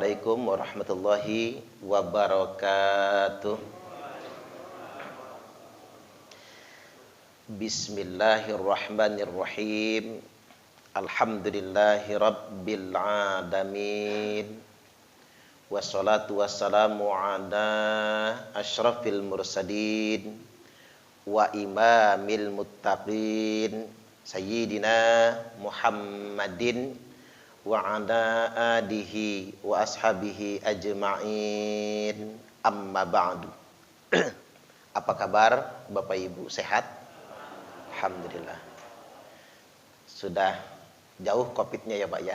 Assalamualaikum warahmatullahi wabarakatuh. Bismillahirrahmanirrahim. Alhamdulillahi rabbil alamin. Wassalatu wassalamu ala asyrafil mursalin wa imamil muttaqin Sayyidina Muhammadin wa ala alihi wa ashabihi ajma'in, amma ba'du. Apa kabar Bapak Ibu, sehat? Alhamdulillah. Sudah jauh COVID-nya ya Pak ya.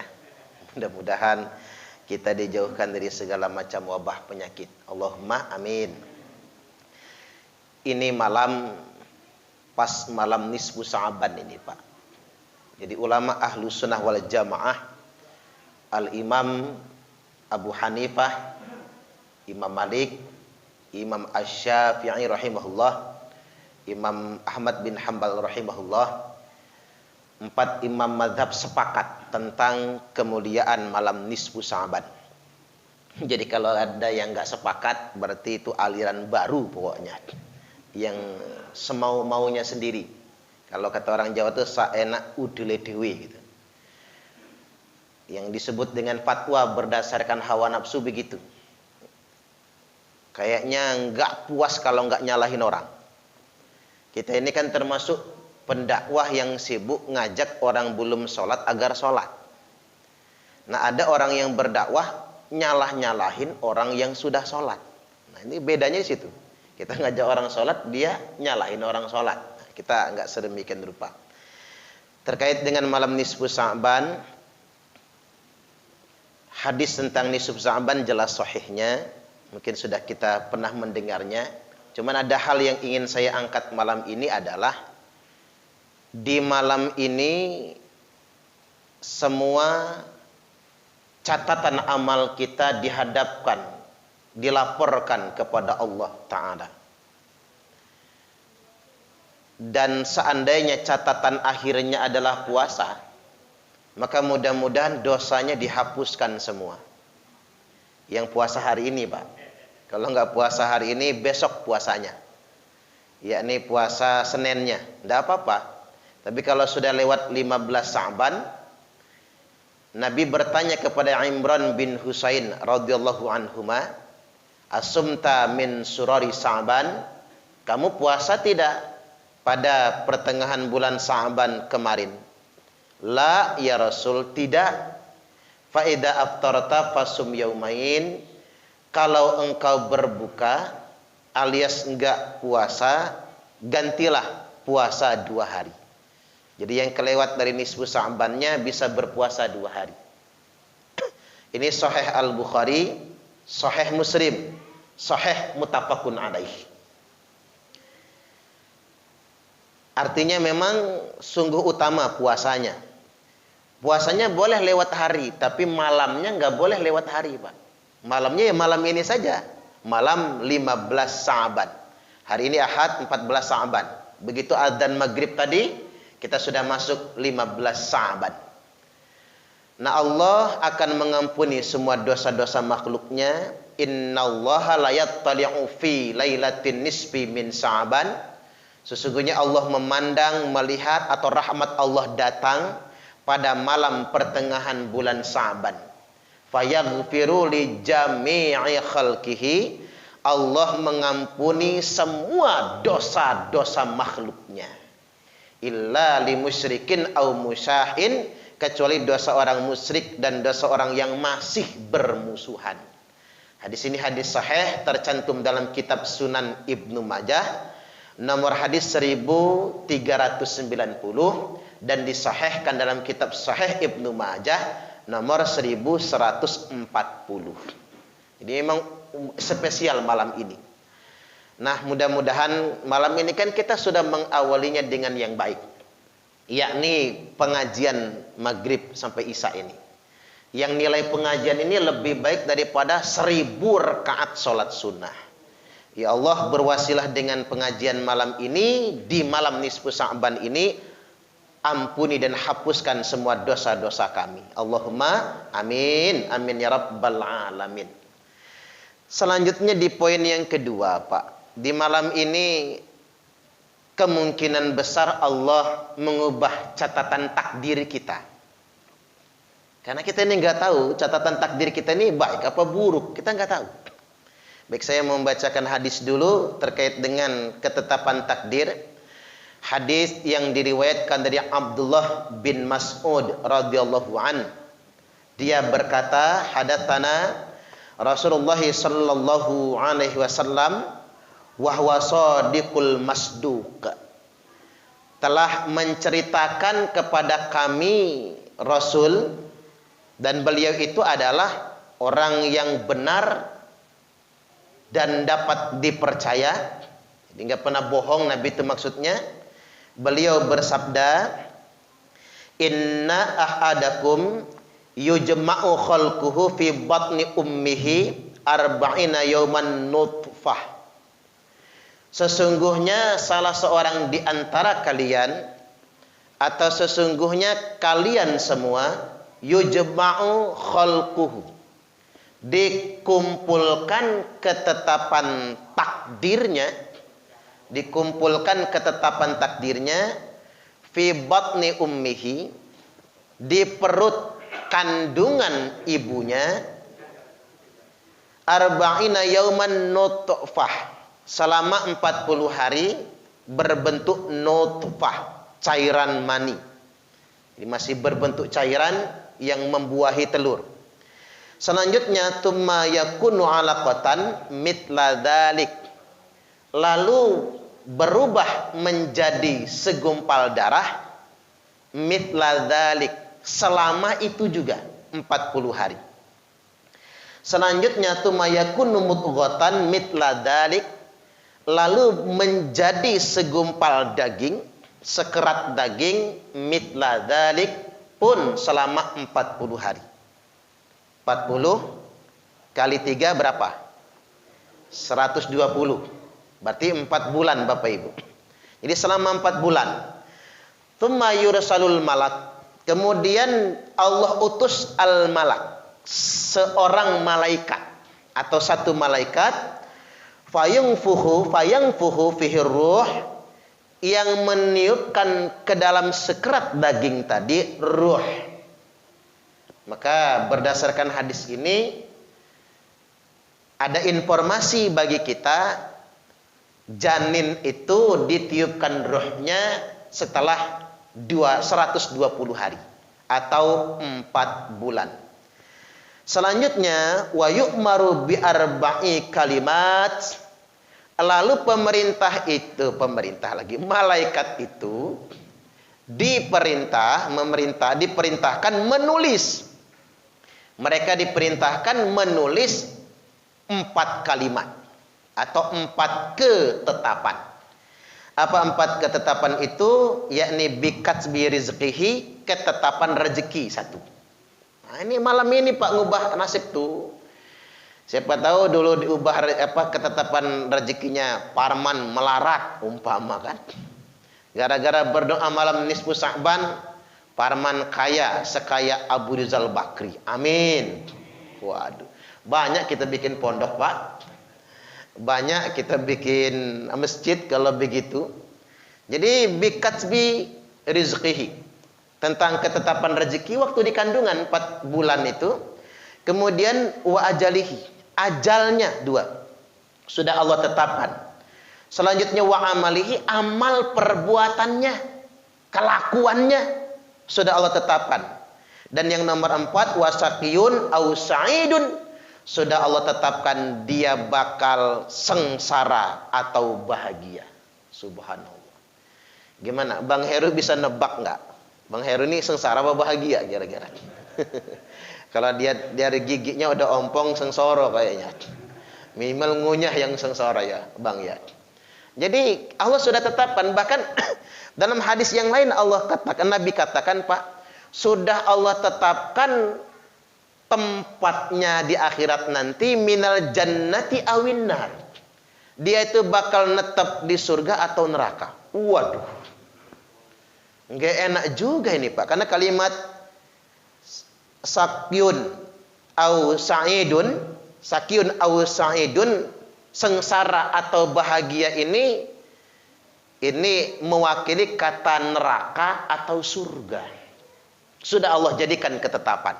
Mudah-mudahan kita dijauhkan dari segala macam wabah penyakit. Allahumma amin. Ini pas malam nisfu Sa'ban ini Pak. Jadi ulama ahlu sunnah wal jamaah, Al-Imam Abu Hanifah, Imam Malik, Imam Asy-Syafi'i rahimahullah, Imam Ahmad bin Hanbal rahimahullah, 4 imam mazhab sepakat tentang kemuliaan malam nisfu Sa'ban. Jadi kalau ada yang nggak sepakat, berarti itu aliran baru pokoknya, yang semau-maunya sendiri. Kalau kata orang Jawa itu saenak udele dewe gitu. Yang disebut dengan fatwa berdasarkan hawa nafsu begitu. Kayaknya nggak puas kalau nggak nyalahin orang. Kita ini kan termasuk pendakwah yang sibuk ngajak orang belum sholat agar sholat. Nah ada orang yang berdakwah nyalahin orang yang sudah sholat. Nah ini bedanya di situ. Kita ngajak orang sholat, dia nyalahin orang sholat. Nah, kita nggak sedemikian rupa. Terkait dengan malam nisfu Sa'ban, hadis tentang nisfu Sa'ban jelas sahihnya, mungkin sudah kita pernah mendengarnya. Cuman ada hal yang ingin saya angkat malam ini adalah di malam ini semua catatan amal kita dihadapkan, dilaporkan kepada Allah Ta'ala. Dan seandainya catatan akhirnya adalah puasa, maka mudah-mudahan dosanya dihapuskan semua. Yang puasa hari ini Pak. Kalau nggak puasa hari ini, besok puasanya. Yakni puasa Seninnya. Nggak apa-apa. Tapi kalau sudah lewat 15 Sa'ban, Nabi bertanya kepada Imran bin Husain radhiyallahu anhuma, asumta min surari Sa'ban, kamu puasa tidak pada pertengahan bulan Sa'ban kemarin? La ya Rasul, tidak. Fa idza aftarta fasum yaumain, kalau engkau berbuka alias enggak puasa, gantilah puasa 2 hari. Jadi yang kelewat dari nisfu Sa'bannya bisa berpuasa 2 hari. Ini Sahih Al-Bukhari, Sahih Muslim, Sahih muttafaqun alaih. Artinya memang sungguh utama puasanya. Puasanya boleh lewat hari, tapi malamnya nggak boleh lewat hari Pak. Malamnya ya malam ini saja. Malam 15 Sa'ban. Hari ini Ahad 14 Sa'ban. Begitu adzan maghrib tadi, kita sudah masuk 15 Sa'ban. Nah Allah akan mengampuni semua dosa-dosa makhluknya. Innallaha la yattali'u fi lailatin nisfi min Sa'ban. Sesungguhnya Allah memandang, melihat, atau rahmat Allah datang pada malam pertengahan bulan Sa'ban. Fayaghfiru li jami'i khalqihi. Allah mengampuni semua dosa-dosa makhluknya. Illa li musyrikin au musyahin, kecuali dosa orang musyrik dan dosa orang yang masih bermusuhan. Hadis ini hadis sahih, tercantum dalam kitab Sunan Ibnu Majah, nomor hadis 1390, dan disahihkan dalam kitab Sahih Ibnu Majah nomor 1140. Jadi memang spesial malam ini. Nah, mudah-mudahan malam ini kan kita sudah mengawalinya dengan yang baik, yakni pengajian maghrib sampai isya ini. Yang nilai pengajian ini lebih baik daripada 1000 rakaat sholat sunnah. Ya Allah, berwasilah dengan pengajian malam ini, di malam nisfu Sa'ban ini, ampuni dan hapuskan semua dosa-dosa kami. Allahumma amin, amin ya rabbal alamin. Selanjutnya di poin yang kedua, Pak. Di malam ini kemungkinan besar Allah mengubah catatan takdir kita. Karena kita ini nggak tahu catatan takdir kita ini baik apa buruk, kita nggak tahu. Baik, saya membacakan hadis dulu terkait dengan ketetapan takdir. Hadis yang diriwayatkan dari Abdullah bin Mas'ud radhiyallahu an. Dia berkata, hadatsana Rasulullah sallallahu alaihi wasallam wa huwa shadiqul masduq. Telah menceritakan kepada kami Rasul, dan beliau itu adalah orang yang benar dan dapat dipercaya. Jadi nggak pernah bohong Nabi itu maksudnya. Beliau bersabda, inna ahadakum yujma'u khalquhu fi batni ummihi arba'ina yawman nutfah. Sesungguhnya salah seorang di antara kalian, atau sesungguhnya kalian semua, yujma'u khalquhu, dikumpulkan ketetapan takdirnya, fi batni ummihi, di perut kandungan ibunya, arba'ina yauman nutfah, selama 40 hari berbentuk nutfah, cairan mani. Jadi masih berbentuk cairan yang membuahi telur. Selanjutnya tsumma yakunu 'alaqatan mithla dzalik, lalu berubah menjadi segumpal darah, mithla dzalik, selama itu juga 40 hari. Selanjutnya tsumma yakunu mudghatan mithla dzalik, lalu menjadi segumpal daging, sekerat daging, mithla dzalik, pun selama 40 hari. 40 kali 3 berapa? 120. Berarti 4 bulan Bapak Ibu. Jadi selama 4 bulan. Tsumma yursalul malak. Kemudian Allah utus al-malak, seorang malaikat atau satu malaikat, fayangfuhu fihi ruh, yang meniupkan ke dalam sekerat daging tadi ruh. Maka berdasarkan hadis ini ada informasi bagi kita, janin itu ditiupkan ruhnya setelah 120 hari atau 4 bulan. Selanjutnya wa yu'maru bi arba'i kalimat, lalu malaikat itu diperintahkan menulis. Mereka diperintahkan menulis 4 kalimat atau 4 ketetapan. Apa 4 ketetapan itu? Yakni bikatsbi rizqihi, ketetapan rezeki 1. Nah, ini malam ini Pak ngubah nasib tuh. Siapa tahu dulu diubah ketetapan rezekinya Parman melarat umpama kan. Gara-gara berdoa malam nisfu Sa'ban, Parman kaya sekaya Abu Rizal Bakri. Amin. Waduh, banyak kita bikin pondok Pak. Banyak kita bikin masjid kalau begitu. Jadi bikatsbi rizqihi, tentang ketetapan rezeki waktu di kandungan 4 bulan itu. Kemudian wa ajalihi, ajalnya 2 sudah Allah tetapkan. Selanjutnya wa amalihi, amal perbuatannya, kelakuannya sudah Allah tetapkan. Dan yang nomor 4 wasaqiyun au sa'idun, sudah Allah tetapkan dia bakal sengsara atau bahagia. Subhanallah. Gimana? Bang Heru bisa nebak nggak? Bang Heru ini sengsara apa bahagia kira-kira? Kalau dia dari giginya udah ompong, sengsara kayaknya. Minimal ngunyah yang sengsara ya, Bang ya. Jadi Allah sudah tetapkan, bahkan dalam hadis yang lain Nabi katakan Pak, sudah Allah tetapkan tempatnya di akhirat nanti, minal jannati awin nar. Dia itu bakal netep di surga atau neraka. Waduh. Nggak enak juga ini Pak, karena kalimat sakyun au sa'idun, sakyun au sa'idun, sengsara atau bahagia ini mewakili kata neraka atau surga. Sudah Allah jadikan ketetapan.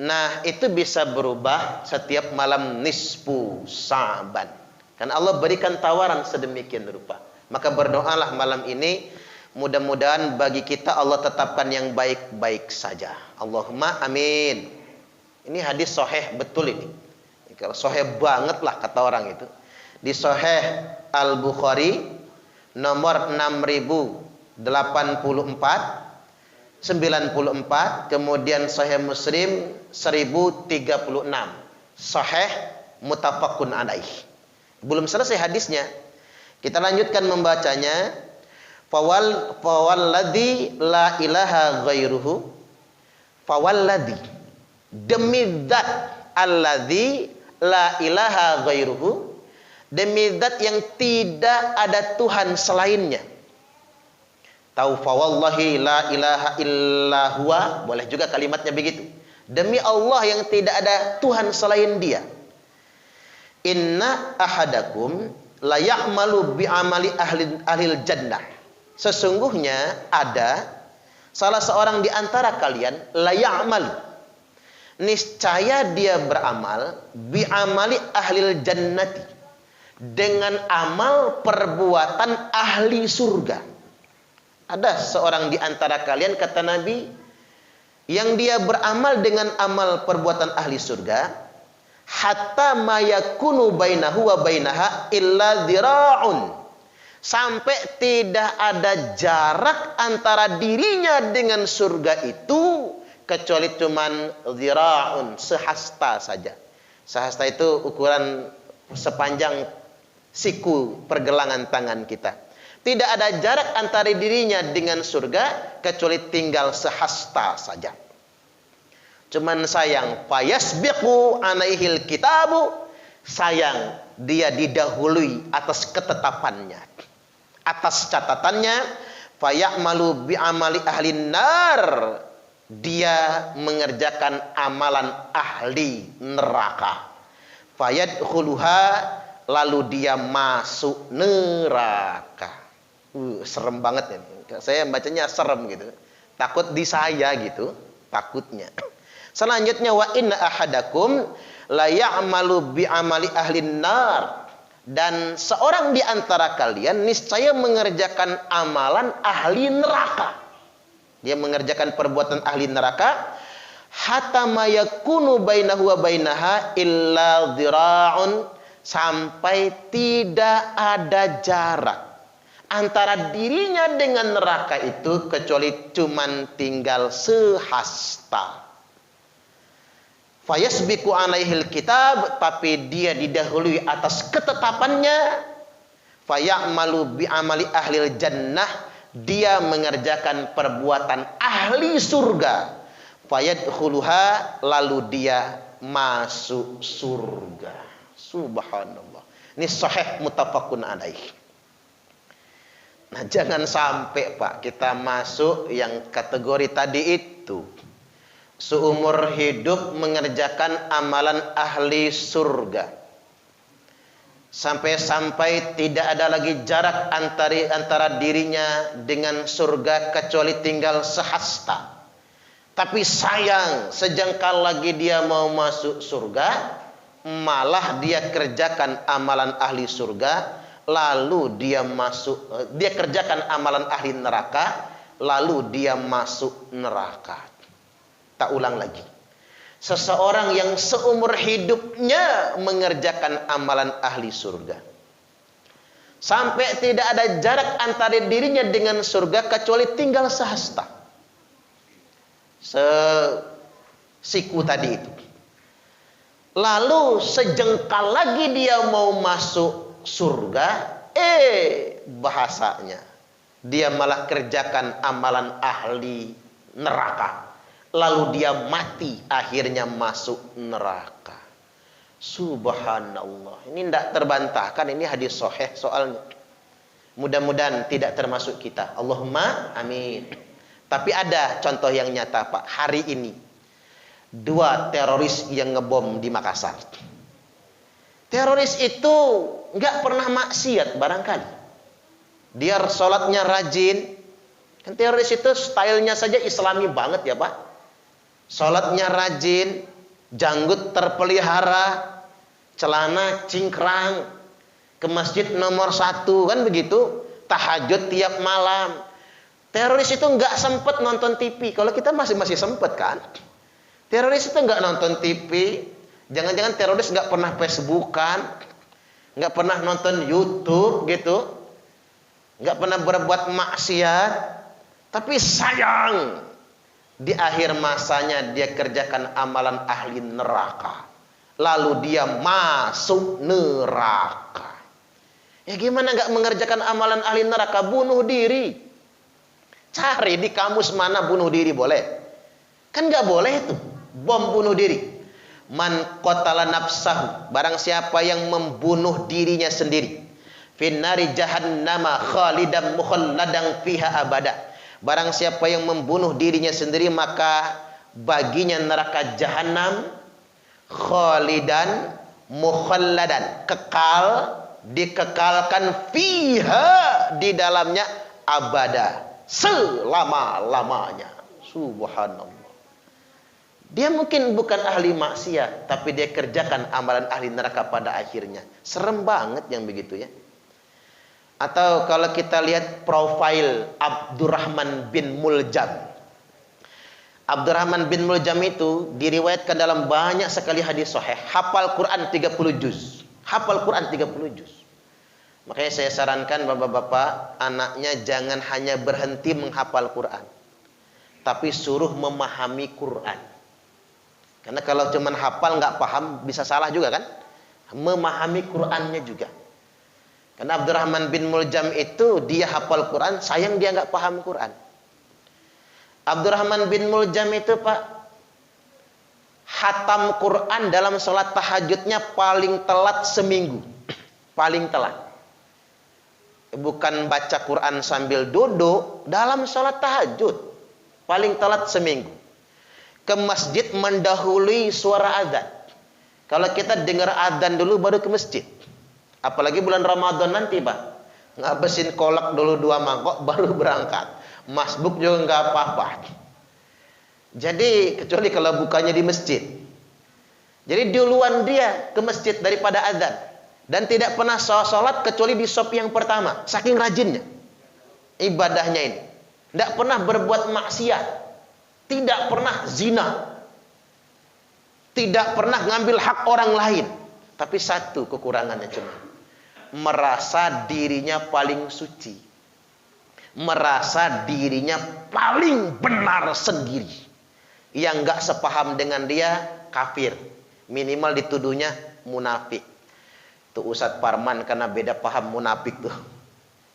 Nah, itu bisa berubah setiap malam nisfu Sa'ban. Karena Allah berikan tawaran sedemikian rupa. Maka berdoalah malam ini, mudah-mudahan bagi kita Allah tetapkan yang baik-baik saja. Allahumma amin. Ini hadis sahih betul ini. Kalau sahih banget lah kata orang itu. Di Sahih Al-Bukhari nomor 6084 94, kemudian Sahih Muslim 1036. Sahih muttafaqun alaih. Belum selesai hadisnya. Kita lanjutkan membacanya. Fawalladzi la ilaha ghairuhu. Fawalladzi, demi zat alladzi la ilaha ghairuhu, demi zat yang tidak ada Tuhan selainnya. Tahu fawallahi la ilaha illa huwa, boleh juga kalimatnya begitu. Demi Allah yang tidak ada Tuhan selain Dia. Inna ahadakum la ya'malu bi amali ahlil jannah. Sesungguhnya ada salah seorang di antara kalian la ya'malu, niscaya dia beramal bi amali ahlil jannati, dengan amal perbuatan ahli surga. Ada seorang di antara kalian, kata Nabi, yang dia beramal dengan amal perbuatan ahli surga, hatta mayakunu bainahu wa bainaha illa dzira'un, sampai tidak ada jarak antara dirinya dengan surga itu kecuali cuman dzira'un, sehasta saja. Sehasta itu ukuran sepanjang siku pergelangan tangan kita. Tidak ada jarak antara dirinya dengan surga kecuali tinggal sehasta saja. Cuman sayang, fayasbiqu alaihil kitabu, sayang dia didahului atas ketetapannya, atas catatannya. Fayamalu bi amali ahlin nar, dia mengerjakan amalan ahli neraka. Fayadkhuluha, lalu dia masuk neraka. Serem banget ya. Saya bacanya serem gitu. Takut di saya gitu, takutnya. Selanjutnya, wa inna ahadakum la ya'malu bi amali ahlin nar, dan seorang di antara kalian niscaya mengerjakan amalan ahli neraka. Dia mengerjakan perbuatan ahli neraka, hatta ma yakunu bainahu wa bainaha illa dhira'un, sampai tidak ada jarak antara dirinya dengan neraka itu kecuali cuman tinggal sehasta. Fayasbiqu alaihil kitab, tapi dia didahului atas ketetapannya. Fayamalu bi amali ahlil jannah, dia mengerjakan perbuatan ahli surga. Fayadkhuluha, lalu dia masuk surga. Subhanallah. Ini sahih muttafaqun alaih. Nah, jangan sampai Pak kita masuk yang kategori tadi itu. Seumur hidup mengerjakan amalan ahli surga. Sampai-sampai tidak ada lagi jarak antara dirinya dengan surga kecuali tinggal sehasta. Tapi sayang, sejengkal lagi dia mau masuk surga, malah dia kerjakan amalan ahli surga, lalu dia kerjakan amalan ahli neraka, lalu dia masuk neraka. Tak ulang lagi. Seseorang yang seumur hidupnya mengerjakan amalan ahli surga, sampai tidak ada jarak antara dirinya dengan surga kecuali tinggal sehasta, sesiku tadi itu. Lalu sejengkal lagi dia mau masuk surga, bahasanya dia malah kerjakan amalan ahli neraka, lalu dia mati, akhirnya masuk neraka. Subhanallah. Ini tidak terbantahkan, ini hadis sahih soalnya. Mudah-mudahan tidak termasuk kita. Allahumma amin. Tapi ada contoh yang nyata, Pak. Hari ini 2 teroris yang ngebom di Makassar. Teroris itu nggak pernah maksiat barangkali. Dia sholatnya rajin. Kan teroris itu stylenya saja Islami banget ya Pak. Sholatnya rajin, janggut terpelihara, celana cingkrang, ke masjid nomor 1 kan begitu, tahajud tiap malam. Teroris itu nggak sempet nonton TV. Kalau kita masih sempet kan. Teroris itu nggak nonton TV. Jangan-jangan teroris nggak pernah Facebookan, nggak pernah nonton YouTube gitu, nggak pernah berbuat maksiat. Tapi sayang, di akhir masanya dia kerjakan amalan ahli neraka. Lalu dia masuk neraka. Ya gimana nggak mengerjakan amalan ahli neraka? Bunuh diri. Cari di kamus mana bunuh diri boleh. Kan nggak boleh itu. Bom bunuh diri. Man qatala nafsahu. Barang siapa yang membunuh dirinya sendiri. Finnari jahannama khalidan mukhalladan fiha abada. Barang siapa yang membunuh dirinya sendiri, maka baginya neraka jahanam khalidan mukhalladan, kekal, dikekalkan fiha, di dalamnya abada, selama-lamanya. Subhanallah. Dia mungkin bukan ahli maksiat, tapi dia kerjakan amalan ahli neraka pada akhirnya. Serem banget yang begitu ya. Atau kalau kita lihat profil Abdurrahman bin Muljam. Abdurrahman bin Muljam itu diriwayatkan dalam banyak sekali hadis sahih. Hafal Quran 30 juz. Hafal Quran 30 juz. Makanya saya sarankan bapak-bapak, anaknya jangan hanya berhenti menghafal Quran, tapi suruh memahami Quran. Karena kalau cuma hafal nggak paham bisa salah juga kan? Memahami Qurannya juga. Karena Abdurrahman bin Muljam itu dia hafal Quran, sayang dia nggak paham Quran. Abdurrahman bin Muljam itu Pak, khatam Quran dalam sholat tahajudnya paling telat seminggu. Paling telat. Bukan baca Quran sambil duduk, dalam sholat tahajud. Paling telat seminggu. Ke masjid mendahului suara azan. Kalau kita dengar azan dulu baru ke masjid. Apalagi bulan Ramadan nanti Pak. Ngabisin kolak dulu 2 mangkok baru berangkat. Masbuk juga nggak apa-apa. Jadi kecuali kalau bukanya di masjid. Jadi duluan dia ke masjid daripada azan. Dan tidak pernah sholat kecuali di shop yang pertama. Saking rajinnya ibadahnya ini. Tidak pernah berbuat maksiat. Tidak pernah zina. Tidak pernah ngambil hak orang lain. Tapi satu kekurangannya cuma merasa dirinya paling suci, merasa dirinya paling benar sendiri. Yang nggak sepaham dengan dia kafir, minimal dituduhnya munafik. Tuh Ustadz Parman karena beda paham munafik tuh,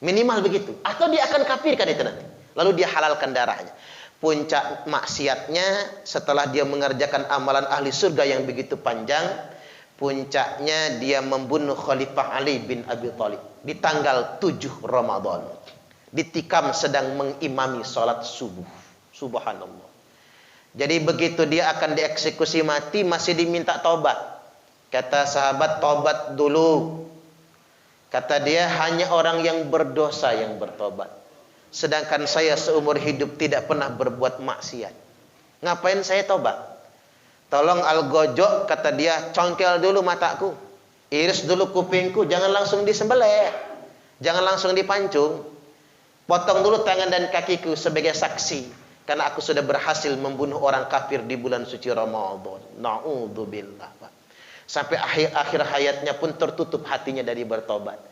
minimal begitu. Atau dia akan kafirkan itu nanti, lalu dia halalkan darahnya. Puncak maksiatnya setelah dia mengerjakan amalan ahli surga yang begitu panjang, puncaknya dia membunuh Khalifah Ali bin Abi Thalib di tanggal 7 Ramadan. Ditikam sedang mengimami sholat subuh. Subhanallah. Jadi begitu dia akan dieksekusi mati, masih diminta taubat. Kata sahabat, taubat dulu. Kata dia, hanya orang yang berdosa yang bertobat. Sedangkan saya seumur hidup tidak pernah berbuat maksiat. Ngapain saya taubat? Tolong algojok, kata dia, congkel dulu mataku, iris dulu kupingku, jangan langsung disembelih, jangan langsung dipancung, potong dulu tangan dan kakiku sebagai saksi, karena aku sudah berhasil membunuh orang kafir di bulan suci Ramadan. Na'udzubillah. Sampai akhir hayatnya pun tertutup hatinya dari bertobat.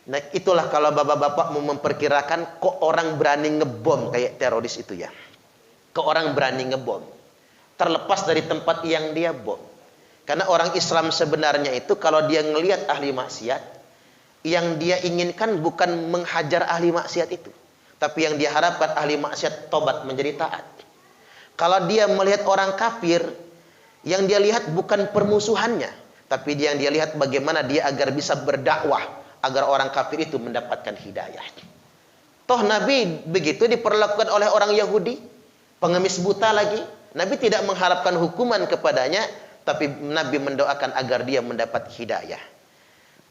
Nah itulah kalau bapak-bapak mau memperkirakan kok orang berani ngebom kayak teroris itu ya, kok orang berani ngebom. Terlepas dari tempat yang dia bom. Karena orang Islam sebenarnya itu kalau dia ngelihat ahli maksiat, yang dia inginkan bukan menghajar ahli maksiat itu, tapi yang dia harapkan ahli maksiat tobat menjadi taat. Kalau dia melihat orang kafir, yang dia lihat bukan permusuhannya, tapi yang dia lihat bagaimana dia agar bisa berdakwah, agar orang kafir itu mendapatkan hidayah. Toh Nabi begitu diperlakukan oleh orang Yahudi, pengemis buta lagi. Nabi tidak mengharapkan hukuman kepadanya, tapi Nabi mendoakan agar dia mendapat hidayah.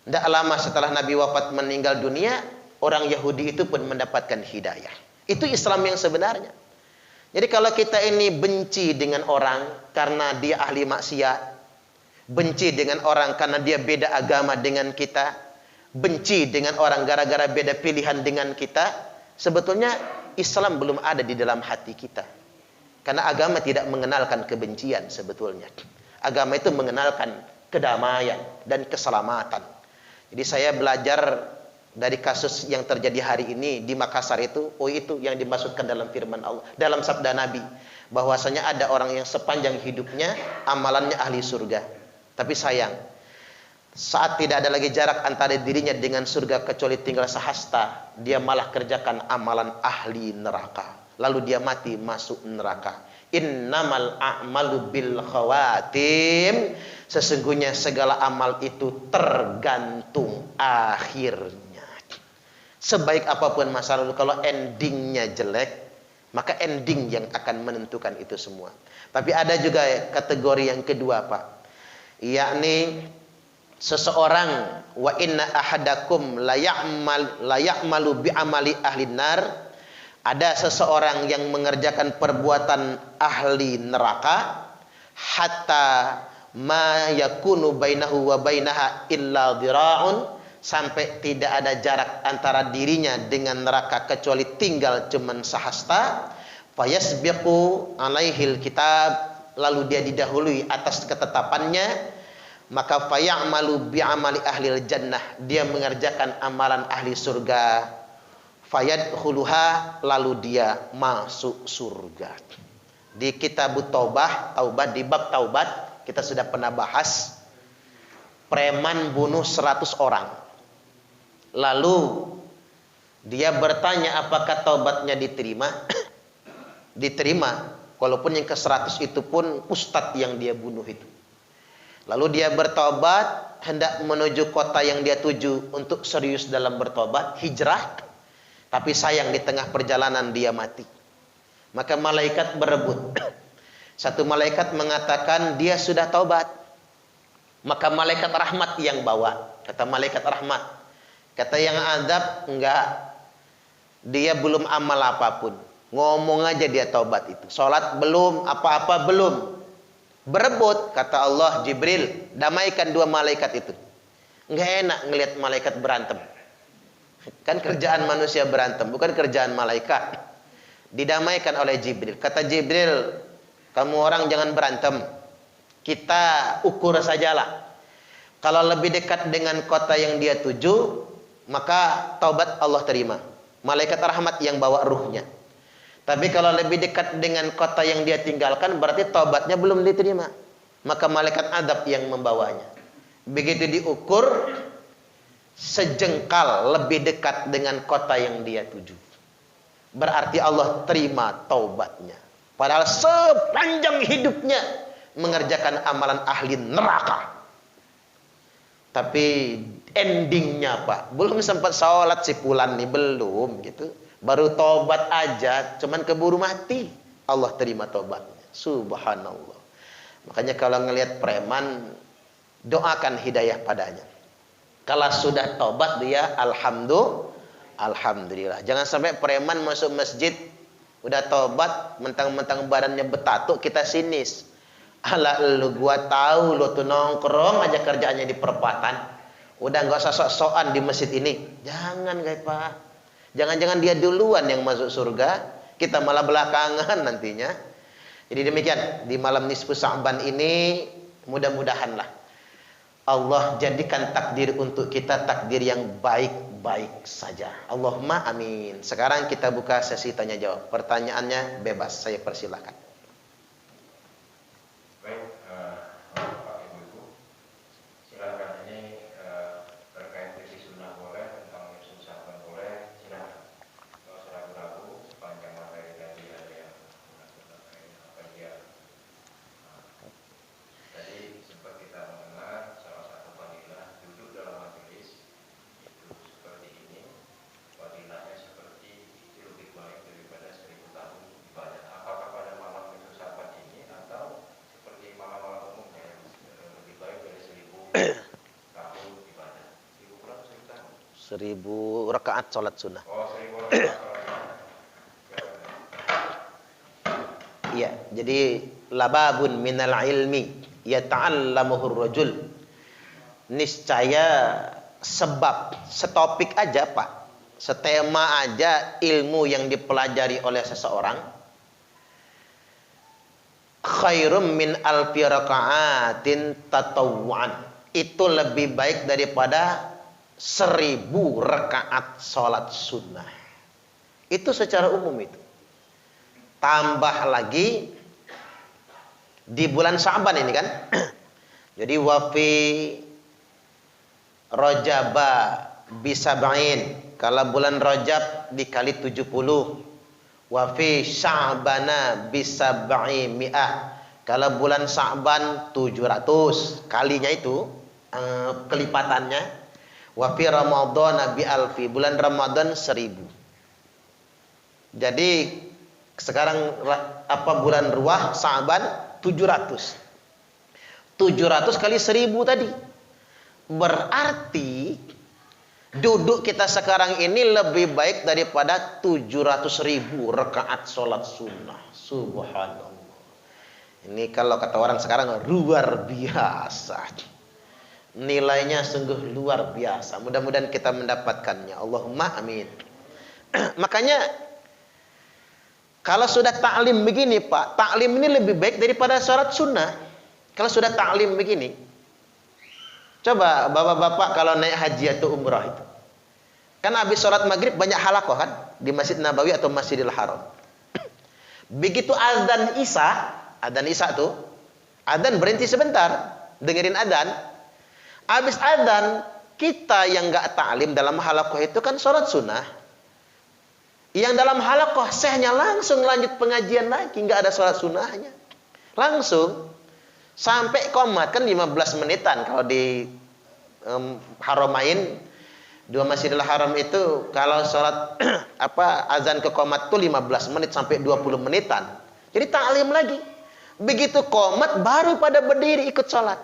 Tidak lama setelah Nabi wafat meninggal dunia, orang Yahudi itu pun mendapatkan hidayah. Itu Islam yang sebenarnya. Jadi kalau kita ini benci dengan orang karena dia ahli maksiat, benci dengan orang karena dia beda agama dengan kita, benci dengan orang gara-gara beda pilihan dengan kita, sebetulnya Islam belum ada di dalam hati kita. Karena agama tidak mengenalkan kebencian sebetulnya. Agama itu mengenalkan kedamaian dan keselamatan. Jadi saya belajar dari kasus yang terjadi hari ini di Makassar itu, itu yang dimaksudkan dalam firman Allah, dalam sabda Nabi, bahwasanya ada orang yang sepanjang hidupnya amalannya ahli surga. Tapi sayang, saat tidak ada lagi jarak antara dirinya dengan surga kecuali tinggal sehasta, dia malah kerjakan amalan ahli neraka. Lalu dia mati masuk neraka. Innamal a'malu bil khawatim. Sesungguhnya segala amal itu tergantung akhirnya. Sebaik apapun masa lalu, kalau endingnya jelek, maka ending yang akan menentukan itu semua. Tapi ada juga kategori yang kedua, Pak, yakni seseorang, wa inna ahadakum la ya'malu bi amali ahli nar. Ada seseorang yang mengerjakan perbuatan ahli neraka, hatta ma yakunu bainahu wa bainaha illa dhira'un, sampai tidak ada jarak antara dirinya dengan neraka kecuali tinggal cuman sehasta. Fayasbiqu alaihil kitab, lalu dia didahului atas ketetapannya, maka fayamalu bi amali ahlil jannah, dia mengerjakan amalan ahli surga. Fayadkhuluha, lalu dia masuk surga. Di kitab taubat, di bab taubat kita sudah pernah bahas, preman bunuh 100 orang. Lalu dia bertanya apakah taubatnya diterima? Diterima, walaupun yang ke-100 itu pun ustadz yang dia bunuh itu. Lalu dia bertobat, hendak menuju kota yang dia tuju untuk serius dalam bertobat, hijrah. Tapi sayang di tengah perjalanan dia mati. Maka malaikat berebut. Satu malaikat mengatakan dia sudah taubat. Maka malaikat rahmat yang bawa. Kata malaikat rahmat. Kata yang azab, enggak. Dia belum amal apapun. Ngomong aja dia taubat itu. Sholat belum, apa-apa belum. Berebut, kata Allah, Jibril, damaikan dua malaikat itu. Enggak enak ngelihat malaikat berantem. Kan kerjaan manusia berantem, bukan kerjaan malaikat. Didamaikan oleh Jibril. Kata Jibril, kamu orang jangan berantem. Kita ukur sajalah. Kalau lebih dekat dengan kota yang dia tuju, maka taubat Allah terima. Malaikat rahmat yang bawa ruhnya. Tapi kalau lebih dekat dengan kota yang dia tinggalkan, berarti taubatnya belum diterima. Maka malaikat adab yang membawanya. Begitu diukur, sejengkal lebih dekat dengan kota yang dia tuju. Berarti Allah terima taubatnya. Padahal sepanjang hidupnya mengerjakan amalan ahli neraka. Tapi endingnya Pak, belum sempat sholat si fulan nih, belum gitu. Baru taubat aja, cuman keburu mati. Allah terima taubatnya. Subhanallah. Makanya kalau ngelihat preman, doakan hidayah padanya. Kalau sudah taubat dia alhamdulillah. Jangan sampai preman masuk masjid udah taubat, mentang-mentang badannya betatuk kita sinis. Ala lu gua tahu lu tuh nongkrong aja kerjaannya di perempatan. Udah enggak usah sok-sokan di masjid ini. Jangan guys Pak. Jangan-jangan dia duluan yang masuk surga, kita malah belakangan nantinya. Jadi demikian, di malam nisfu Sa'ban ini mudah-mudahanlah Allah jadikan takdir untuk kita takdir yang baik-baik saja. Allahumma amin. Sekarang kita buka sesi tanya jawab. Pertanyaannya bebas, saya persilakan. Baik, Bapak Ibu, silakan. Ini terkait visi sunnah boleh, tentang nisfu Sa'ban boleh, silakan. Kalau saya ragu-ragu sepanjang materi tadi ada yang mengatakan apa dia. Tadi sempat kita mendengar salah satu fadilah duduk dalam majelis itu 1000 rakaat sholat sunnah. Oh, 1000 rakaat sholat sunnah. Iya, jadi lababun minal ilmi yata'allamuhur rajul. Niscaya sebab setopik aja Pak, setema aja ilmu yang dipelajari oleh seseorang khairum min alfi raka'atin tatawwu'an. Itu lebih baik daripada 1000 rakaat sholat sunnah. Itu secara umum itu. Tambah lagi di bulan Sya'ban ini kan. Jadi wafi Rajaba bisab'in. Kalau bulan Rajab dikali 70. Wafi Sya'bana bisab'i mi'ah. Kalau bulan Sya'ban 700. Kalinya itu kelipatannya. Wafi Ramadhan bi alfi. Bulan Ramadan 1000. Jadi sekarang bulan Ruah Sya'ban 700. 700 kali 1000 tadi. Berarti duduk kita sekarang ini lebih baik daripada 700.000 rakaat sholat sunnah. Subhanallah. Ini kalau kata orang sekarang luar biasa. Nilainya sungguh luar biasa. Mudah-mudahan kita mendapatkannya. Allahumma amin. Makanya kalau sudah ta'lim begini Pak, ta'lim ini lebih baik daripada sholat sunnah. Kalau sudah ta'lim begini, coba bapak-bapak kalau naik haji atau umrah itu, kan habis sholat maghrib banyak halakoh kan di Masjid Nabawi atau Masjidil Haram. Begitu azan Isya tuh, azan berhenti sebentar, dengerin azan. Habis azan, kita yang nggak ta'lim dalam halakoh itu kan sholat sunnah. Yang dalam halakoh sehnya langsung lanjut pengajian lagi, nggak ada sholat sunnahnya. Langsung sampai qomat kan 15 menitan kalau di Haramain, 2 Masjidil Haram itu kalau sholat azan ke qomat tuh 15 menit sampai 20 menitan. Jadi ta'lim lagi. Begitu qomat baru pada berdiri ikut sholat.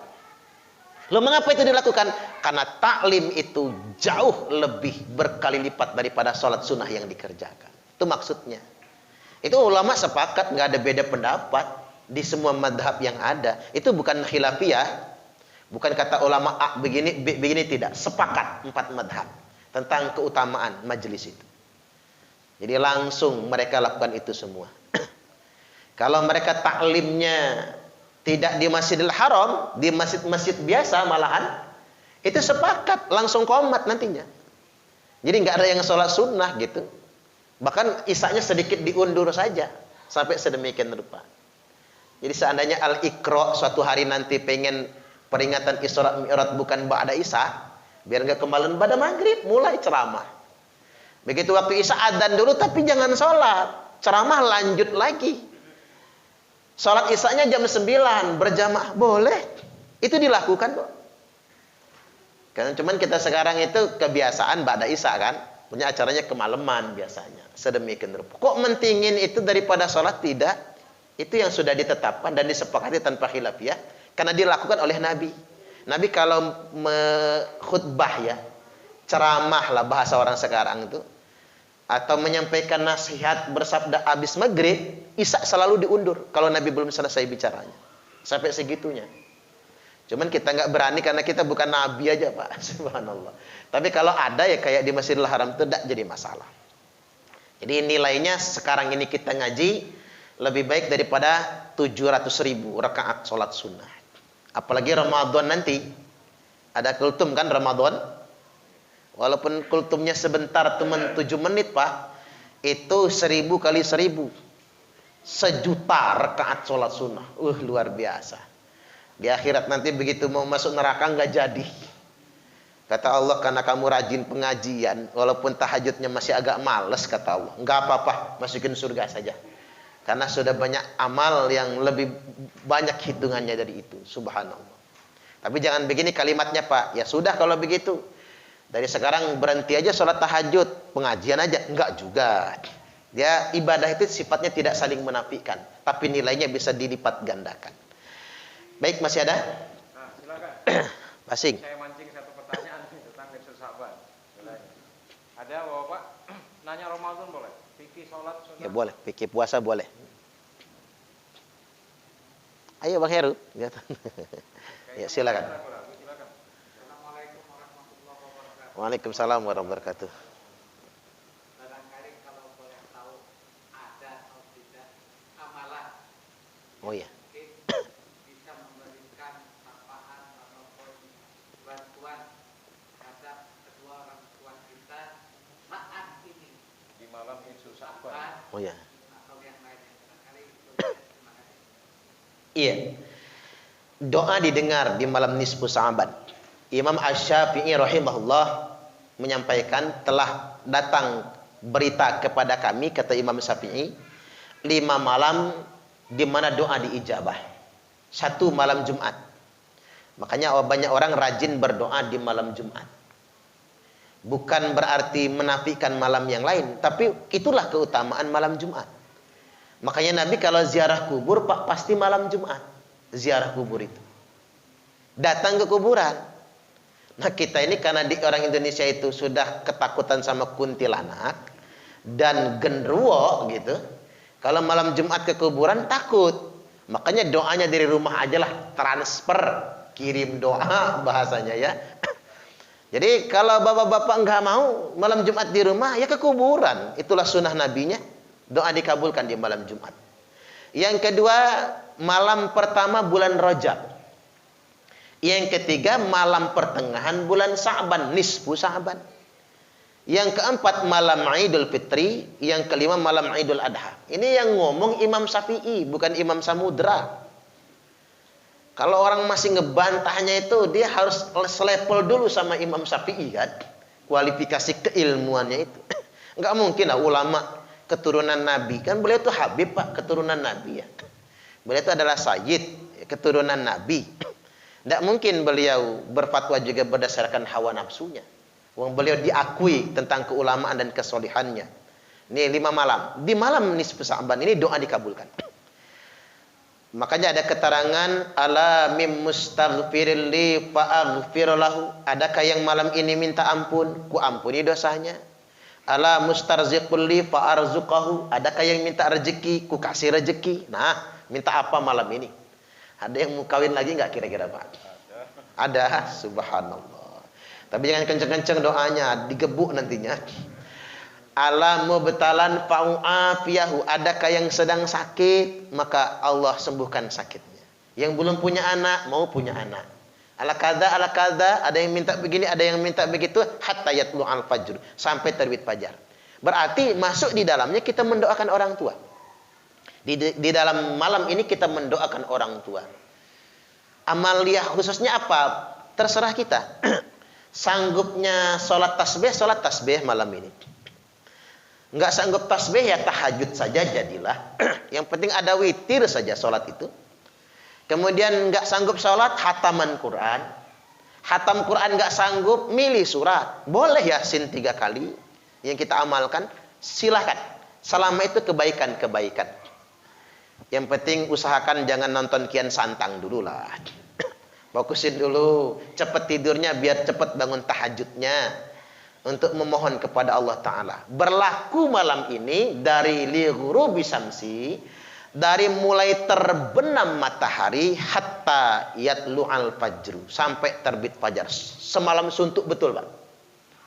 Loh, mengapa itu dilakukan? Karena taklim itu jauh lebih berkali lipat daripada sholat sunnah yang dikerjakan. Itu maksudnya. Itu ulama sepakat, nggak ada beda pendapat di semua madhab yang ada. Itu bukan khilafiyah, bukan kata ulama A begini, B begini, tidak. Sepakat 4 madhab tentang keutamaan majelis itu. Jadi langsung mereka lakukan itu semua. Kalau mereka taklimnya tidak di Masjidil Haram, di masjid-masjid biasa malahan, itu sepakat langsung qomat nantinya. Jadi nggak ada yang sholat sunnah gitu. Bahkan isanya sedikit diundur saja sampai sedemikian rupa. Jadi seandainya al-Iqra suatu hari nanti pengen peringatan Isra Mi'raj bukan ba'da Isya, biar nggak kemalan pada maghrib mulai ceramah. Begitu waktu Isya adzan dulu tapi jangan sholat, ceramah lanjut lagi. Sholat Isyanya jam 9 berjamaah boleh. Itu dilakukan kok. Karena cuman kita sekarang itu kebiasaan ba'da Isya kan, punya acaranya kemalaman biasanya. Sedemikian rupa. Kok mentingin itu daripada sholat? Tidak. Itu yang sudah ditetapkan dan disepakati tanpa khilafiyah karena dilakukan oleh Nabi. Nabi kalau khutbah ya, ceramah lah bahasa orang sekarang itu, atau menyampaikan nasihat bersabda habis maghrib, Isya selalu diundur kalau Nabi belum selesai bicaranya. Sampai segitunya. Cuman kita nggak berani karena kita bukan Nabi aja Pak. Subhanallah. Tapi kalau ada ya kayak di Masjidil Haram itu tidak jadi masalah. Jadi nilainya sekarang ini kita ngaji lebih baik daripada 700.000 rakaat sholat sunnah. Apalagi Ramadan nanti. Ada kultum kan Ramadan. Walaupun kultumnya sebentar, teman 7 menit Pak. Itu 1000 kali 1000. 1 juta rakaat sholat sunnah. Luar biasa. Di akhirat nanti begitu mau masuk neraka nggak jadi. Kata Allah, karena kamu rajin pengajian, walaupun tahajudnya masih agak males, kata Allah. Nggak apa-apa, masukin surga saja. Karena sudah banyak amal yang lebih banyak hitungannya dari itu. Subhanallah. Tapi jangan begini kalimatnya Pak. Ya sudah kalau begitu. Dari sekarang berhenti aja sholat tahajud, pengajian aja. Enggak juga. Dia ibadah itu sifatnya tidak saling menafikan, tapi nilainya bisa dilipat gandakan. Baik, masih ada? Nah, silakan. Pasing. Saya mancing satu pertanyaan tentang Nifsul Sya'ban. Nanya Ramadan boleh? Fikih sholat sunnah? Ya boleh, fikih puasa boleh. Ayo Bang Heru. Ya silakan. Assalamualaikum warahmatullahi wabarakatuh. Waalaikumsalam warahmatullahi wabarakatuh. Barangkali kalau boleh tahu ada atau tidak amalan Oh ya. mungkin bisa memberikan manfaat ataupun bantuan terhadap kedua orang tua kita saat ini di malam Idul Adha Oh ya. atau yang lainnya. Barangkali itu. Terima kasih. Iya. Doa didengar di malam nisfu Sa'ban. Imam Asy-Syafi'i rahimahullah menyampaikan telah datang berita kepada kami, kata Imam Syafi'i, 5 malam di mana doa diijabah. 1 malam Jumat. Makanya banyak orang rajin berdoa di malam Jumat. Bukan berarti menafikan malam yang lain, tapi itulah keutamaan malam Jumat. Makanya Nabi kalau ziarah kubur pasti malam Jumat. Ziarah kubur itu. Datang ke kuburan. Nah kita ini karena di orang Indonesia itu sudah ketakutan sama kuntilanak dan genderuwo gitu. Kalau malam Jumat ke kuburan takut. Makanya doanya dari rumah aja lah, transfer, kirim doa bahasanya ya. Jadi kalau bapak-bapak nggak mau malam Jumat di rumah, ya ke kuburan. Itulah sunnah nabinya. Doa dikabulkan di malam Jumat. Yang kedua, malam pertama bulan Rajab. Yang ketiga, malam pertengahan bulan Sa'ban, nisfu Sa'ban. Yang keempat, malam Idul Fitri. Yang kelima, malam Idul Adha. Ini yang ngomong Imam Syafi'i, bukan Imam Samudra. Kalau orang masih ngebantahnya itu, dia harus selevel dulu sama Imam Syafi'i kan. Kualifikasi keilmuannya itu. Enggak mungkin lah ulama keturunan Nabi. Kan beliau itu Habib Pak, keturunan Nabi ya. Beliau itu adalah Sayyid, keturunan Nabi. Tidak mungkin beliau berfatwa juga berdasarkan hawa nafsunya. Wong beliau diakui tentang keulamaan dan kesolihannya. Ini 5 malam. Di malam nisfu Sa'ban ini doa dikabulkan. Makanya ada keterangan ala mim mustaghfiril li fa'aghfir lahu. Adakah yang malam ini minta ampun, ku ampuni dosanya. Ala mustarziqul li fa'arzuqahu. Adakah yang minta rezeki, ku kasih rezeki. Nah, minta apa malam ini? Ada yang mau kawin lagi enggak kira-kira Pak? Ada, subhanallah. Tapi jangan kenceng-kenceng doanya, digebuk nantinya. Ala mubtalan fa'u'afiyahu. Adakah yang sedang sakit, maka Allah sembuhkan sakitnya. Yang belum punya anak, mau punya anak. Ala kada, ada yang minta begini, ada yang minta begitu, hatta yatlu al-fajr, sampai terbit fajar. Berarti masuk di dalamnya kita mendoakan orang tua. Di dalam malam ini kita mendoakan orang tua. Amaliyah khususnya apa? Terserah kita. Sanggupnya sholat tasbih malam ini. Enggak sanggup tasbih ya tahajud saja jadilah. Yang penting ada witir saja sholat itu. Kemudian enggak sanggup sholat, hataman Quran. Hatam Quran enggak sanggup, milih surat. Boleh Yasin 3 kali. Yang kita amalkan, silahkan. Selama itu kebaikan-kebaikan. Yang penting usahakan jangan nonton Kian Santang dulu lah. Fokusin dulu. Cepat tidurnya biar cepat bangun tahajudnya. Untuk memohon kepada Allah Ta'ala. Berlaku malam ini dari li ghurubi syamsi. Dari mulai terbenam matahari hatta yatlu'al fajru, sampai terbit fajar. Semalam suntuk betul Pak.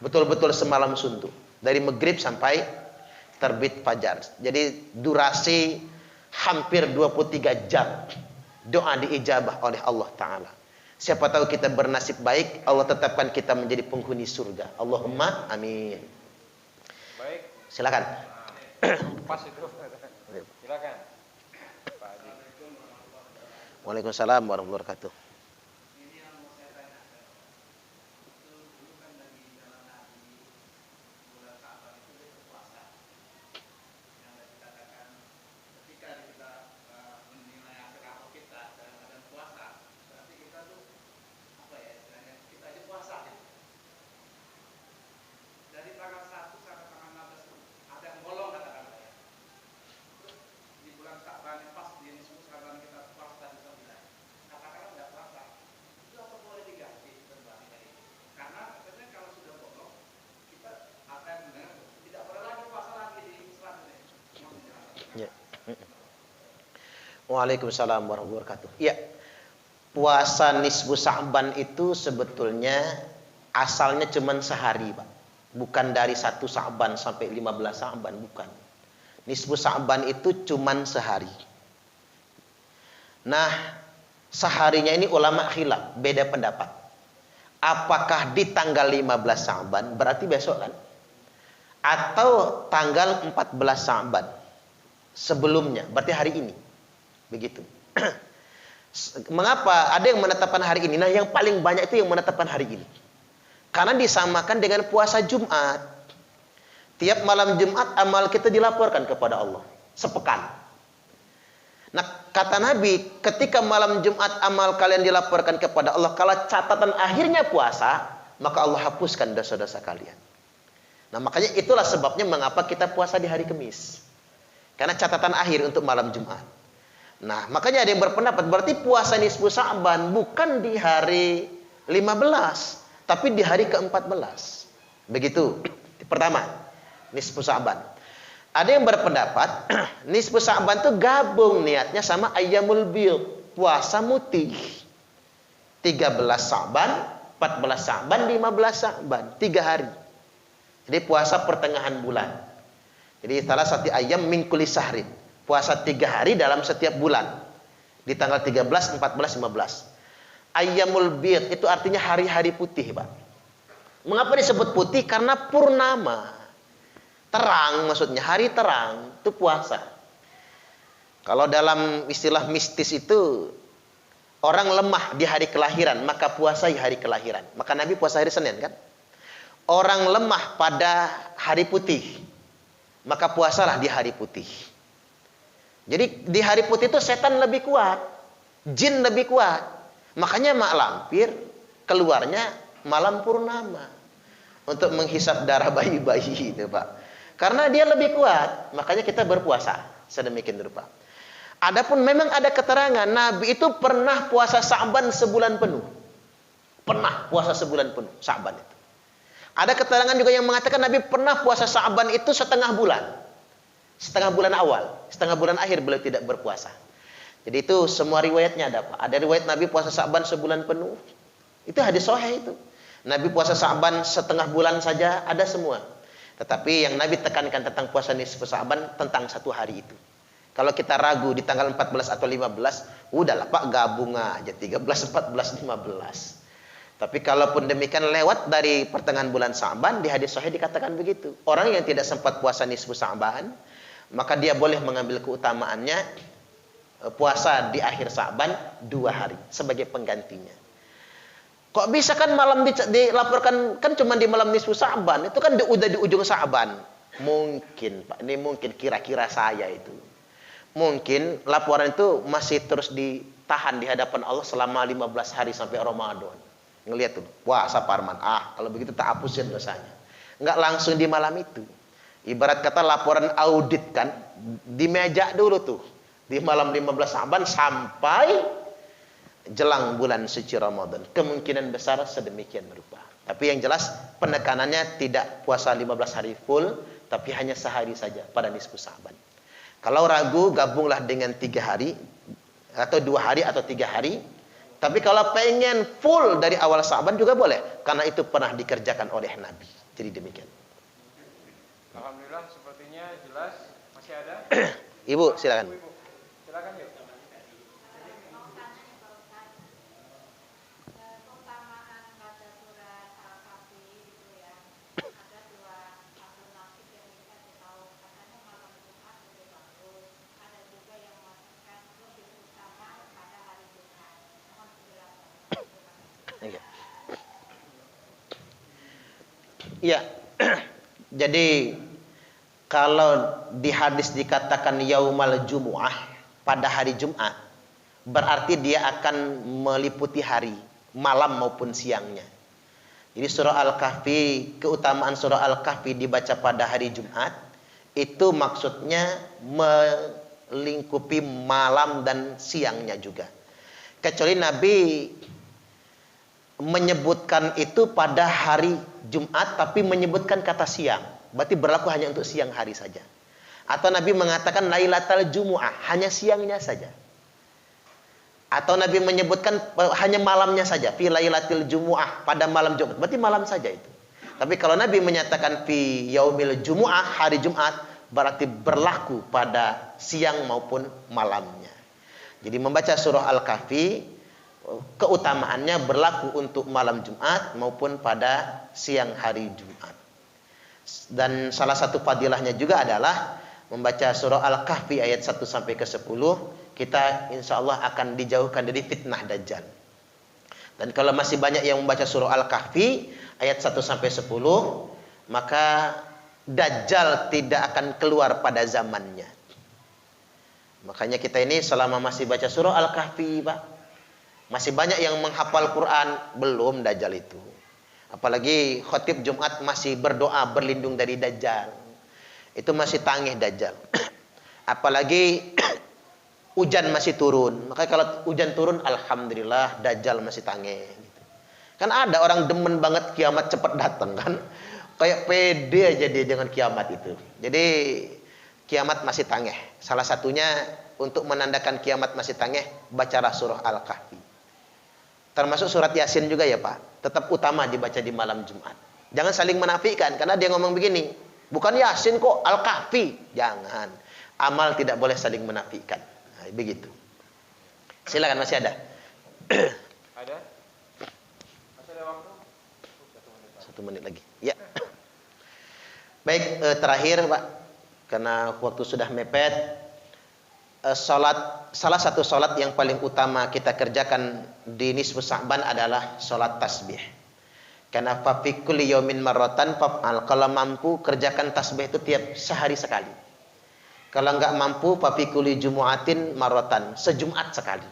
Betul-betul semalam suntuk. Dari maghrib sampai terbit fajar. Jadi durasi hampir 23 jam. Doa diijabah oleh Allah Ta'ala. Siapa tahu kita bernasib baik, Allah tetapkan kita menjadi penghuni surga. Allahumma amin. Baik. Silakan. Pas itu. Silakan. Waalaikumsalam warahmatullahi wabarakatuh. Ini yang mau saya tanyakan. Itu dulu kan dari zaman Nabi bulan Sa'ban itu dia berpuasa. Yang dikatakan ketika kita menilai hasil amal kita dalam keadaan puasa, berarti kita tuh apa ya istilahnya? Kita aja puasa gitu. Dari tanggal 1 sampai tanggal 16 itu ada yang bolong katakanlah ya. Terus di bulan Sa'ban pas di nisfu Sa'ban kita puasa di 9. Katakanlah enggak puasa. Waalaikumsalam warahmatullahi wabarakatuh. Ya, puasa nisfu Sa'ban itu sebetulnya asalnya cuma sehari, Pak. Bukan dari 1 Sa'ban sampai 15 Sa'ban, bukan. Nisfu Sa'ban itu cuma sehari. Nah, seharinya ini ulama khilaf, beda pendapat. Apakah di tanggal 15 Sa'ban, berarti besok kan? Atau tanggal 14 Sa'ban sebelumnya, berarti hari ini. Begitu. Mengapa ada yang menetapkan hari ini? Nah, yang paling banyak itu yang menetapkan hari ini. Karena disamakan dengan puasa Jumat. Tiap malam Jumat amal kita dilaporkan kepada Allah sepekan. Nah, kata Nabi, ketika malam Jumat amal kalian dilaporkan kepada Allah, kalau catatan akhirnya puasa, maka Allah hapuskan dosa-dosa kalian. Nah, makanya itulah sebabnya mengapa kita puasa di hari Kamis. Karena catatan akhir untuk malam Jumat. Nah, makanya ada yang berpendapat berarti puasa nisfu Sa'ban bukan di hari 15, tapi di hari ke-14. Begitu. Pertama, nisfu Sa'ban. Ada yang berpendapat nisfu Sa'ban itu gabung niatnya sama ayyamul bid, puasa mutih. 13 Sa'ban, 14 Sa'ban, 15 Sa'ban, 3 hari. Jadi puasa pertengahan bulan. Jadi salah satu ayam min kulli sahrin. Puasa 3 hari dalam setiap bulan. Di tanggal 13, 14, 15. Ayyamul bid itu artinya hari-hari putih, Pak. Mengapa disebut putih? Karena purnama. Terang maksudnya, hari terang itu puasa. Kalau dalam istilah mistis itu orang lemah di hari kelahiran, maka puasai hari kelahiran. Maka Nabi puasa hari Senin kan? Orang lemah pada hari putih, maka puasalah di hari putih. Jadi di hari putih itu setan lebih kuat, jin lebih kuat. Makanya mak lampir keluarnya malam purnama untuk menghisap darah bayi-bayi itu, Pak. Karena dia lebih kuat, makanya kita berpuasa sedemikian rupa. Adapun memang ada keterangan Nabi itu pernah puasa Sa'ban sebulan penuh. Pernah puasa sebulan penuh Sa'ban itu. Ada keterangan juga yang mengatakan Nabi pernah puasa Sa'ban itu setengah bulan. Setengah bulan awal, setengah bulan akhir beliau tidak berpuasa. Jadi itu semua riwayatnya ada, Pak. Ada riwayat Nabi puasa Sa'ban sebulan penuh. Itu hadis sahih itu. Nabi puasa Sa'ban setengah bulan saja, ada semua. Tetapi yang Nabi tekankan tentang puasa nisfu Sa'ban tentang 1 hari itu. Kalau kita ragu di tanggal 14 atau 15, udahlah Pak, gabung aja 13, 14, 15. Tapi kalaupun demikian lewat dari pertengahan bulan Sa'ban, di hadis sahih dikatakan begitu. Orang yang tidak sempat puasa nisfu Sa'ban, maka dia boleh mengambil keutamaannya puasa di akhir Sa'ban 2 hari sebagai penggantinya. Kok bisa kan malam dilaporkan kan cuma di malam nisfu Sa'ban, itu kan udah di ujung Sa'ban. Mungkin Pak, ini mungkin kira-kira saya itu. Mungkin laporan itu masih terus ditahan di hadapan Allah selama 15 hari sampai Ramadan. Ngelihat tuh, puasa Parman. Kalau begitu tak hapusin dosanya. Enggak langsung di malam itu. Ibarat kata laporan audit kan, di meja dulu tuh. Di malam 15 Sa'ban sampai jelang bulan suci Ramadan. Kemungkinan besar sedemikian rupa. Tapi yang jelas penekanannya tidak puasa 15 hari full, tapi hanya sehari saja pada nisfu Sa'ban. Kalau ragu, gabunglah dengan 3 hari, atau 2 hari atau 3 hari. Tapi kalau pengen full dari awal Sa'ban juga boleh, karena itu pernah dikerjakan oleh Nabi. Jadi demikian. Alhamdulillah, sepertinya jelas. Masih ada? Ibu, silakan. Ibu, silakan yuk. Ya, jadi kalau di hadis dikatakan yaumal jumu'ah, pada hari Jumat, berarti dia akan meliputi hari, malam maupun siangnya. Jadi surah Al-Kahfi, keutamaan surah Al-Kahfi dibaca pada hari Jumat, itu maksudnya melingkupi malam dan siangnya juga. Kecuali Nabi menyebutkan itu pada hari Jumat, tapi menyebutkan kata siang. Berarti berlaku hanya untuk siang hari saja. Atau Nabi mengatakan Lailatul Jumu'ah, hanya siangnya saja. Atau Nabi menyebutkan hanya malamnya saja, fi Lailatul Jumu'ah, pada malam Jumat. Berarti malam saja itu. Tapi kalau Nabi menyatakan fi yaumil Jumu'ah, hari Jumat, berarti berlaku pada siang maupun malamnya. Jadi membaca surah Al-Kahfi keutamaannya berlaku untuk malam Jumat maupun pada siang hari Jumat. Dan salah satu fadilahnya juga adalah membaca surah Al-Kahfi ayat 1 sampai ke 10, kita insya Allah akan dijauhkan dari fitnah Dajjal. Dan kalau masih banyak yang membaca surah Al-Kahfi ayat 1 sampai 10, maka Dajjal tidak akan keluar pada zamannya. Makanya kita ini selama masih baca surah Al-Kahfi, Pak, masih banyak yang menghafal Quran, belum Dajjal itu. Apalagi khotib Jumat masih berdoa berlindung dari Dajjal. Itu masih tangih Dajjal. Apalagi hujan masih turun. Makanya kalau hujan turun, alhamdulillah Dajjal masih tangih. Kan ada orang demen banget kiamat cepat datang kan. Kayak pede aja dia dengan kiamat itu. Jadi kiamat masih tangih. Salah satunya untuk menandakan kiamat masih tangih, bacalah surah Al-Kahfi. Termasuk surat Yasin juga ya Pak. Tetap utama dibaca di malam Jumat. Jangan saling menafikan. Karena dia ngomong begini. Bukan Yasin kok, Al-Kahfi. Jangan. Amal tidak boleh saling menafikan. Nah, begitu. Silakan, masih ada. Ada? Masih ada waktu? 1 menit lagi. Ya. Baik, terakhir Pak. Karena waktu sudah mepet. Salah satu salat yang paling utama kita kerjakan di nisfu Sa'ban adalah salat tasbih. Karena fa fi kulli yaumin marratan fa'al. Kalau mampu kerjakan tasbih itu tiap sehari sekali. Kalau enggak mampu fa fi kulli jumu'atin marratan, sejumat sekali.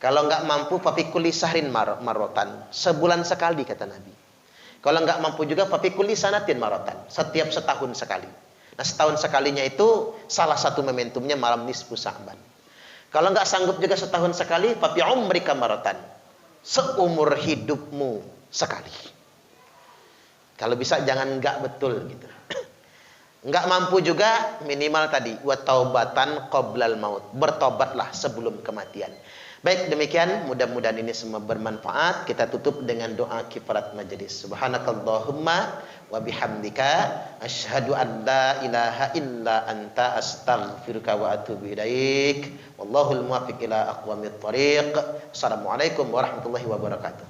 Kalau enggak mampu fa fi kulli syahrin marratan, sebulan sekali kata Nabi. Kalau enggak mampu juga fa fi kulli sanatin marratan, setiap setahun sekali. Nah, setahun sekalinya itu salah satu momentumnya malam nisfu Sa'ban. Kalau enggak sanggup juga setahun sekali, fa fi umrika marratan, seumur hidupmu sekali. Kalau bisa jangan enggak betul gitu. Enggak mampu juga minimal tadi wa taubatan qoblal maut, bertobatlah sebelum kematian. Baik, demikian mudah-mudahan ini semua bermanfaat. Kita tutup dengan doa kifarat majelis. Subhanakallahumma wa bihamdika asyhadu an la ilaha illa anta astaghfiruka wa atubu ilaik. Wallahul muwaffiq ila aqwamit thoriq. Assalamualaikum warahmatullahi wabarakatuh.